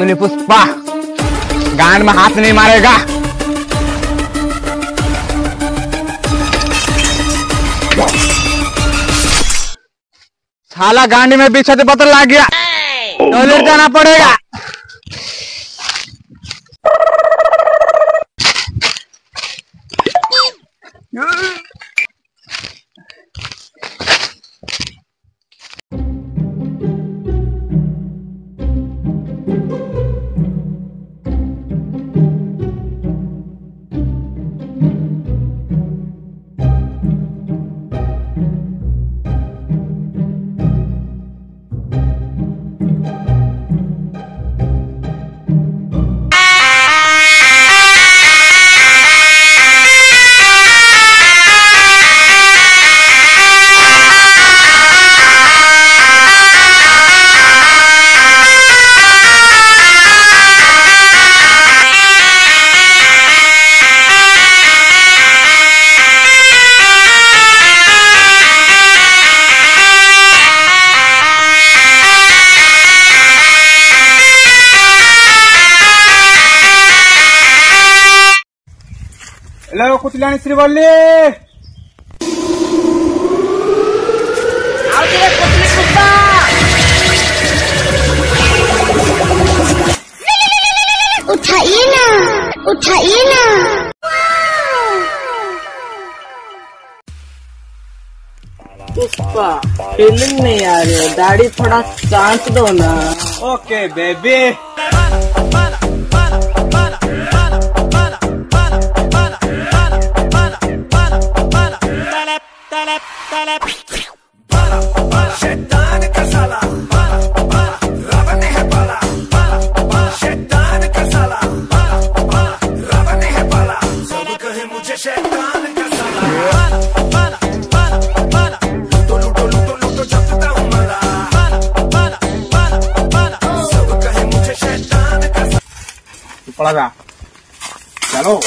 बोली पुष्पा, गांड में हाथ नहीं मारेगा। साला गांडी में पीछे से पता लग गया, टॉयलेट जाना पड़ेगा। हेलो कुतलानी श्रीवल्ली, उठाइए ना, उठाइए ना। पुष्पा फीलिंग नहीं आ रही है, दाढ़ी थोड़ा चाट दो ना। Okay baby. पड़ा जा, चलो।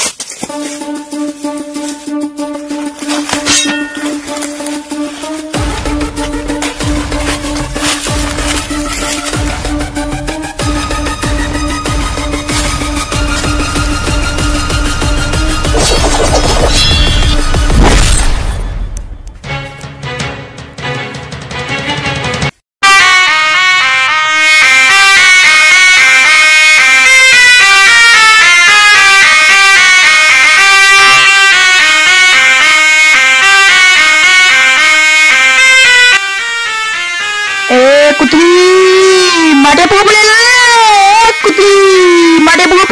कुतली माटे पुगले, कुतली माटे पुगले।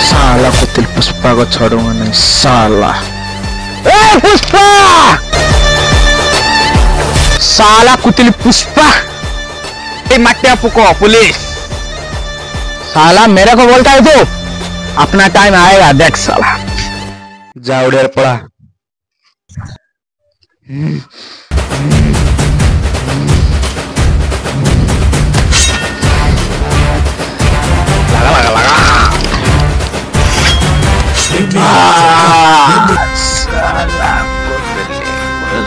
साला कुतिल पुष्पा को छोड़ूंगा नहीं साला। ए पुष्पा, साला कुतिल पुष्पा, मट्टिया पुको पुलिस। साला मेरे को बोलता है तू, अपना टाइम आएगा देख साला। जा उड़ेर पड़ा। लगा लगा लगा।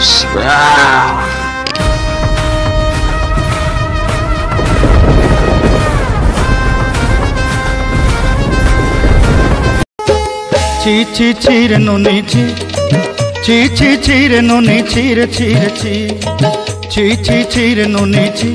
साला ची ची चीर नोनी ची, ची ची चीर नोनी चीर चीर ची, ची ची चीर नोनी ची।